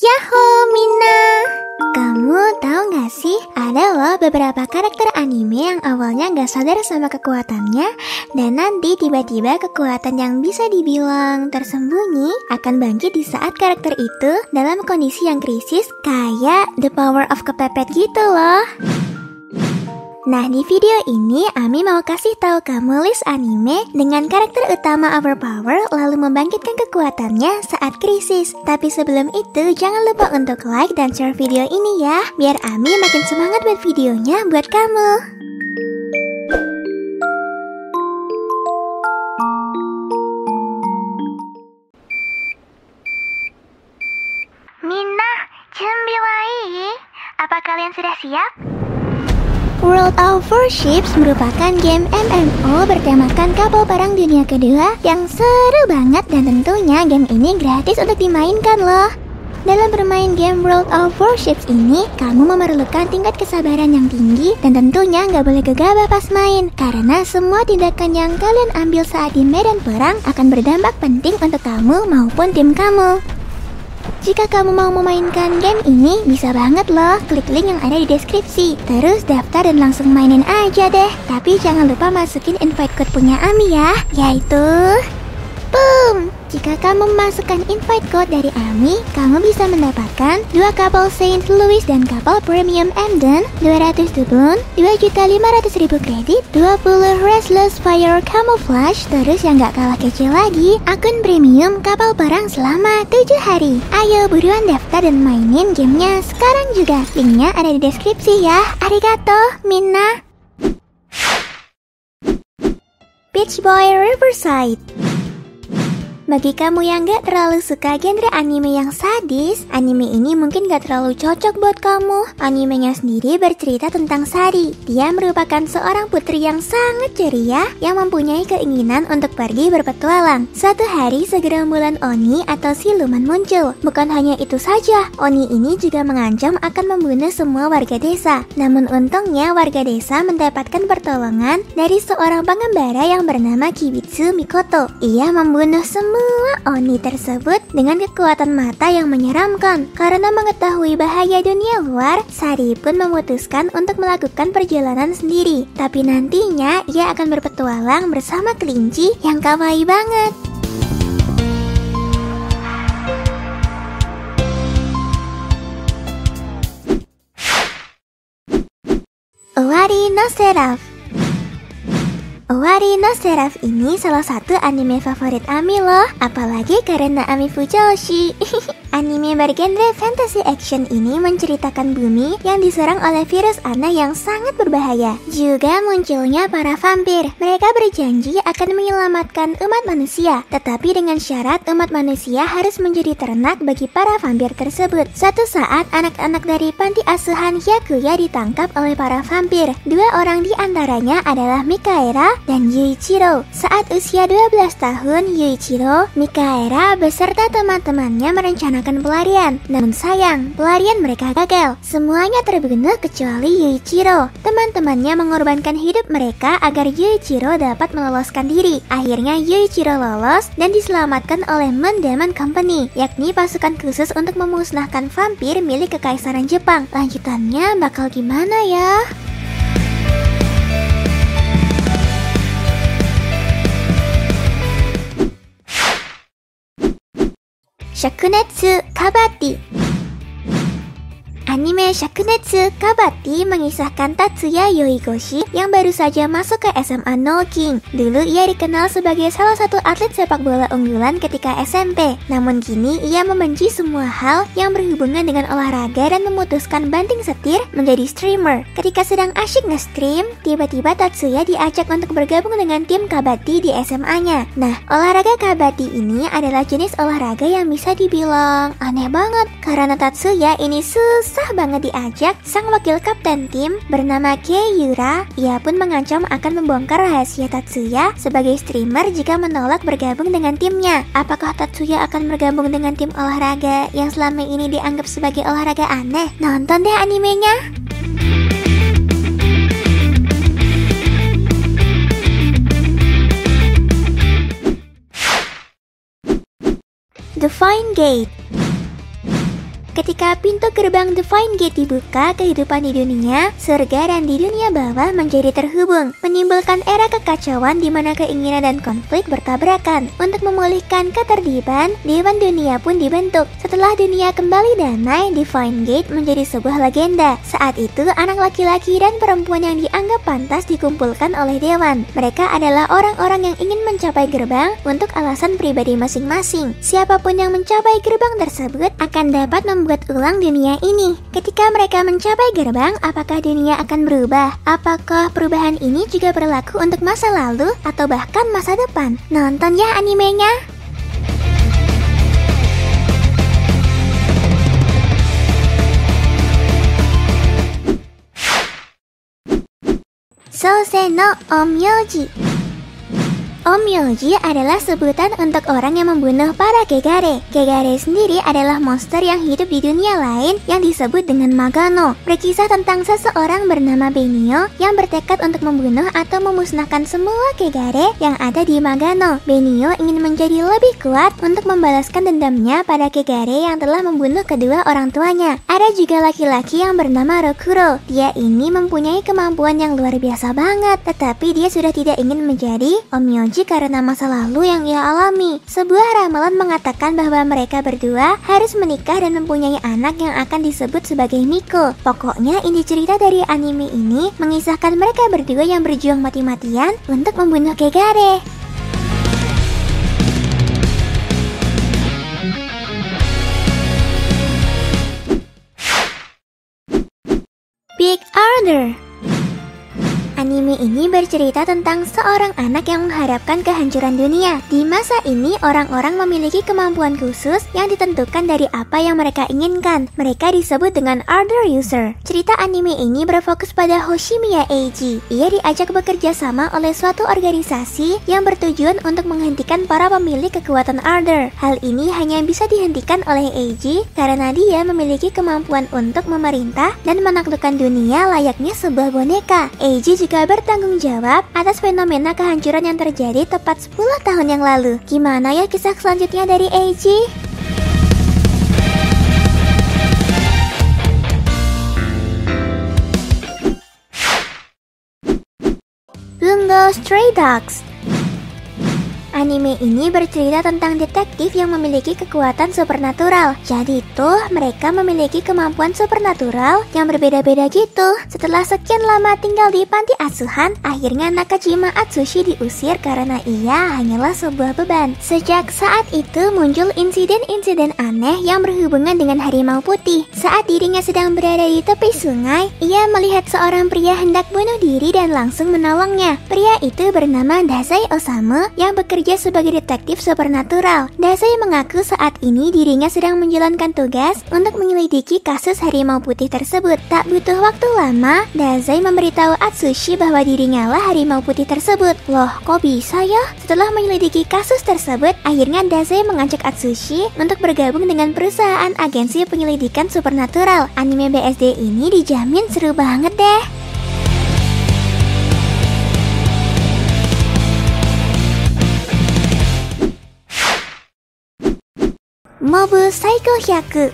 Yahoo Mina! Kamu tahu gak sih, ada loh beberapa karakter anime yang awalnya gak sadar sama kekuatannya, dan nanti tiba-tiba kekuatan yang bisa dibilang tersembunyi akan bangkit di saat karakter itu dalam kondisi yang krisis, kayak The Power of Kepepet gitu loh. Nah, di video ini Ami mau kasih tahu kamu list anime dengan karakter utama overpower lalu membangkitkan kekuatannya saat krisis. Tapi sebelum itu, jangan lupa untuk like dan share video ini ya, biar Ami makin semangat buat videonya buat kamu. Minna, 준비 wa? Apa kalian sudah siap? World of Warships merupakan game MMO bertemakan kapal perang dunia kedua yang seru banget, dan tentunya game ini gratis untuk dimainkan loh. Dalam bermain game World of Warships ini, kamu memerlukan tingkat kesabaran yang tinggi dan tentunya nggak boleh gegabah pas main, karena semua tindakan yang kalian ambil saat di medan perang akan berdampak penting untuk kamu maupun tim kamu. Jika kamu mau memainkan game ini, bisa banget loh klik link yang ada di deskripsi. Terus daftar dan langsung mainin aja deh. Tapi jangan lupa masukin invite code punya Ami ya, yaitu boom! Jika kamu memasukkan invite code dari Ami, kamu bisa mendapatkan 2 kapal Saint Louis dan kapal Premium Emden, 200 dubun, 2.500.000 kredit, 20 Restless Fire Camouflage, terus yang gak kalah kecil lagi, akun premium kapal perang selama 7 hari. Ayo buruan daftar dan mainin gamenya sekarang juga. Linknya ada di deskripsi ya. Arigato, Minna. Beach Boy Riverside. Bagi kamu yang gak terlalu suka genre anime yang sadis, anime ini mungkin gak terlalu cocok buat kamu. Animenya sendiri bercerita tentang Sari. Dia merupakan seorang putri yang sangat ceria yang mempunyai keinginan untuk pergi berpetualang. Suatu hari segerombolan Oni atau siluman muncul. Bukan hanya itu saja, Oni ini juga mengancam akan membunuh semua warga desa. Namun untungnya warga desa mendapatkan pertolongan dari seorang pengembara yang bernama Kibitsu Mikoto. Ia membunuh semua Oni tersebut dengan kekuatan mata yang menyeramkan. Karena mengetahui bahaya dunia luar, Sari pun memutuskan untuk melakukan perjalanan sendiri. Tapi nantinya ia akan berpetualang bersama kelinci yang kawaii banget. Owari no Seraph. Owari no Seraph ini salah satu anime favorit Ami loh, apalagi karena Ami Fujoshi. Anime bergenre fantasy action ini menceritakan bumi yang diserang oleh virus aneh yang sangat berbahaya. Juga munculnya para vampir. Mereka berjanji akan menyelamatkan umat manusia, tetapi dengan syarat umat manusia harus menjadi ternak bagi para vampir tersebut. Suatu saat anak-anak dari panti asuhan Hyakuya ditangkap oleh para vampir. 2 orang di antaranya adalah Mikaera dan Yuichiro. Saat usia 12 tahun, Yuichiro, Mikaera beserta teman-temannya merencanakan pelarian. Namun sayang, pelarian mereka gagal. Semuanya terbunuh kecuali Yuichiro. Teman-temannya mengorbankan hidup mereka agar Yuichiro dapat meloloskan diri. Akhirnya Yuichiro lolos dan diselamatkan oleh Moon Demon Company, yakni pasukan khusus untuk memusnahkan vampir milik Kekaisaran Jepang. Lanjutannya bakal gimana ya? Shakunetsu Kabatti. Anime Shakunetsu Kabatti mengisahkan Tatsuya Yoigoshi yang baru saja masuk ke SMA No King. Dulu ia dikenal sebagai salah satu atlet sepak bola unggulan ketika SMP. Namun kini ia membenci semua hal yang berhubungan dengan olahraga dan memutuskan banting setir menjadi streamer. Ketika sedang asyik nge-stream, tiba-tiba Tatsuya diajak untuk bergabung dengan tim Kabatti di SMA-nya. Nah, olahraga Kabatti ini adalah jenis olahraga yang bisa dibilang aneh banget, karena Tatsuya ini susah banget diajak sang wakil kapten tim bernama Kei Yura. Ia pun mengancam akan membongkar rahasia Tatsuya sebagai streamer jika menolak bergabung dengan timnya. Apakah Tatsuya akan bergabung dengan tim olahraga yang selama ini dianggap sebagai olahraga aneh? Nonton deh animenya. The Fine Gate. ketika pintu gerbang Divine Gate dibuka, kehidupan di dunia surga dan di dunia bawah menjadi terhubung, menimbulkan era kekacauan di mana keinginan dan konflik bertabrakan. Untuk memulihkan ketertiban, Dewan Dunia pun dibentuk. Setelah dunia kembali damai, Divine Gate menjadi sebuah legenda. Saat itu, anak laki-laki dan perempuan yang dianggap pantas dikumpulkan oleh Dewan. Mereka adalah orang-orang yang ingin mencapai gerbang untuk alasan pribadi masing-masing. Siapapun yang mencapai gerbang tersebut akan dapat membuat ulang dunia ini. Ketika mereka mencapai gerbang, apakah dunia akan berubah? Apakah perubahan ini juga berlaku untuk masa lalu atau bahkan masa depan? Nonton ya animenya! Sousei no Onmyoji. Onmyoji adalah sebutan untuk orang yang membunuh para Gegare. Gegare sendiri adalah monster yang hidup di dunia lain yang disebut dengan Magano. Berkisah tentang seseorang bernama Benio yang bertekad untuk membunuh atau memusnahkan semua Gegare yang ada di Magano. Benio ingin menjadi lebih kuat untuk membalaskan dendamnya pada Gegare yang telah membunuh kedua orang tuanya. Ada juga laki-laki yang bernama Rokuro. Dia ini mempunyai kemampuan yang luar biasa banget, tetapi dia sudah tidak ingin menjadi Onmyoji karena masa lalu yang ia alami. Sebuah ramalan mengatakan bahwa mereka berdua harus menikah dan mempunyai anak yang akan disebut sebagai Miko. Pokoknya inti cerita dari anime ini mengisahkan mereka berdua yang berjuang mati-matian untuk membunuh Gegare. Big Order. Anime ini bercerita tentang seorang anak yang mengharapkan kehancuran dunia. Di masa ini, orang-orang memiliki kemampuan khusus yang ditentukan dari apa yang mereka inginkan. Mereka disebut dengan Order User. Cerita anime ini berfokus pada Hoshimiya Eiji. Ia diajak bekerja sama oleh suatu organisasi yang bertujuan untuk menghentikan para pemilik kekuatan Order. Hal ini hanya bisa dihentikan oleh Eiji karena dia memiliki kemampuan untuk memerintah dan menaklukkan dunia layaknya sebuah boneka. Eiji juga bertanggung jawab atas fenomena kehancuran yang terjadi tepat 10 tahun yang lalu. Gimana ya kisah selanjutnya dari Eiji? Bungo Stray Dogs. Anime ini bercerita tentang detektif yang memiliki kekuatan supernatural. Jadi tuh mereka memiliki kemampuan supernatural yang berbeda-beda gitu. Setelah sekian lama tinggal di panti asuhan, akhirnya Nakajima Atsushi diusir karena ia hanyalah sebuah beban. Sejak saat itu muncul insiden-insiden aneh yang berhubungan dengan harimau putih. Saat dirinya sedang berada di tepi sungai, ia melihat seorang pria hendak bunuh diri dan langsung menolongnya. Pria itu bernama Dazai Osamu yang bekerja sebagai detektif supernatural. Dazai mengaku saat ini dirinya sedang menjalankan tugas untuk menyelidiki kasus harimau putih tersebut. Tak butuh waktu lama, Dazai memberitahu Atsushi bahwa dirinya lah harimau putih tersebut. Loh, kok bisa ya? Setelah menyelidiki kasus tersebut, akhirnya Dazai mengajak Atsushi untuk bergabung dengan perusahaan agensi penyelidikan supernatural. Anime BSD ini dijamin seru banget deh. Mobu Psycho Hyaku.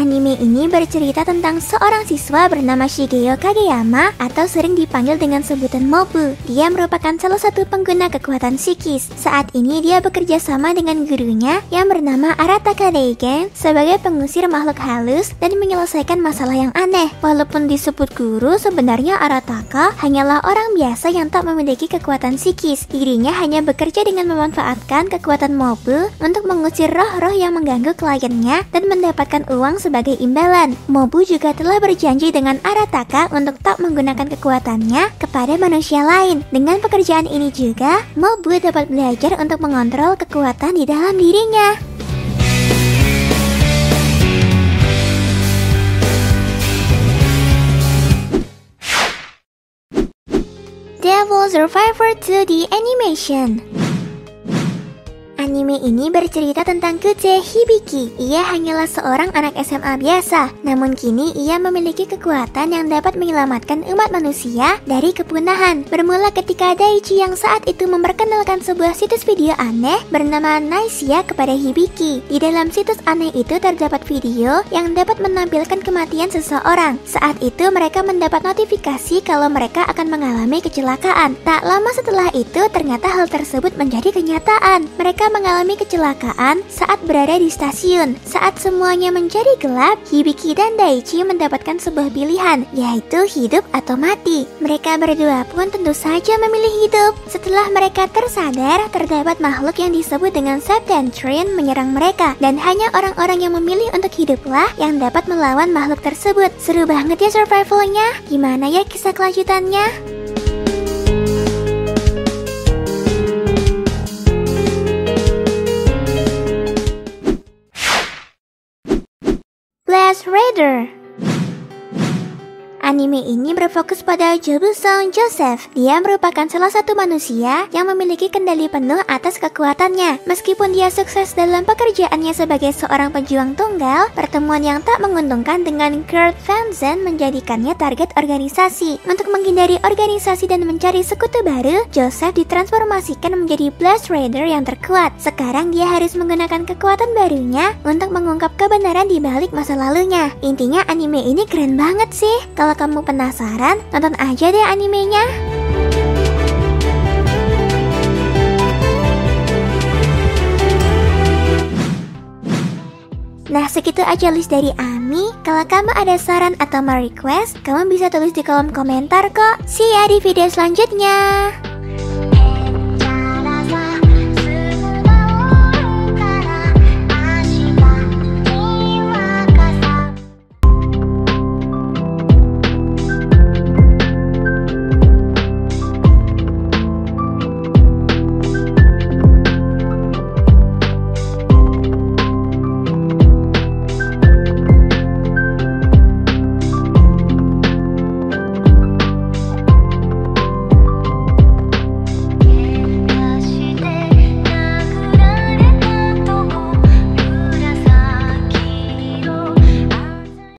Anime ini bercerita tentang seorang siswa bernama Shigeo Kageyama atau sering dipanggil dengan sebutan Mobu. Dia merupakan salah satu pengguna kekuatan psikis. Saat ini dia bekerja sama dengan gurunya yang bernama Arataka Deigen sebagai pengusir makhluk halus dan menyelesaikan masalah yang aneh. Walaupun disebut guru, sebenarnya Arataka hanyalah orang biasa yang tak memiliki kekuatan psikis. Dirinya hanya bekerja dengan memanfaatkan kekuatan Mobu untuk mengusir roh-roh yang mengganggu kliennya dan mendapatkan uang sebagai imbalan. Mobu juga telah berjanji dengan Arataka untuk tak menggunakan kekuatannya kepada manusia lain. Dengan pekerjaan ini juga, Mobu dapat belajar untuk mengontrol kekuatan di dalam dirinya. Devil Survivor 2D Animation. Anime ini bercerita tentang Kuche Hibiki. Ia hanyalah seorang anak SMA biasa, namun kini ia memiliki kekuatan yang dapat menyelamatkan umat manusia dari kepunahan. Bermula ketika Daichi yang saat itu memperkenalkan sebuah situs video aneh bernama Naisia kepada Hibiki. Di dalam situs aneh itu terdapat video yang dapat menampilkan kematian seseorang. Saat itu mereka mendapat notifikasi kalau mereka akan mengalami kecelakaan. Tak lama setelah itu ternyata hal tersebut menjadi kenyataan. Mereka mengalami kecelakaan saat berada di stasiun. Saat semuanya menjadi gelap, Hibiki dan Daichi mendapatkan sebuah pilihan, yaitu hidup atau mati. Mereka berdua pun tentu saja memilih hidup. Setelah mereka tersadar, terdapat makhluk yang disebut dengan Septentrion menyerang mereka, dan hanya orang-orang yang memilih untuk hiduplah yang dapat melawan makhluk tersebut. Seru banget ya survivalnya. Gimana ya kisah kelanjutannya? Blast Raider. Anime ini berfokus pada Jobusong Joseph. Dia merupakan salah satu manusia yang memiliki kendali penuh atas kekuatannya. Meskipun dia sukses dalam pekerjaannya sebagai seorang pejuang tunggal, pertemuan yang tak menguntungkan dengan Kurt Van Zen menjadikannya target organisasi. Untuk menghindari organisasi dan mencari sekutu baru, Joseph ditransformasikan menjadi Blast Raider yang terkuat. Sekarang dia harus menggunakan kekuatan barunya untuk mengungkap kebenaran di balik masa lalunya. Intinya anime ini keren banget sih. Kalau kamu penasaran, nonton aja deh animenya. Nah, segitu aja list dari Ami. Kalau kamu ada saran atau mau request, kamu bisa tulis di kolom komentar kok. See ya di video selanjutnya.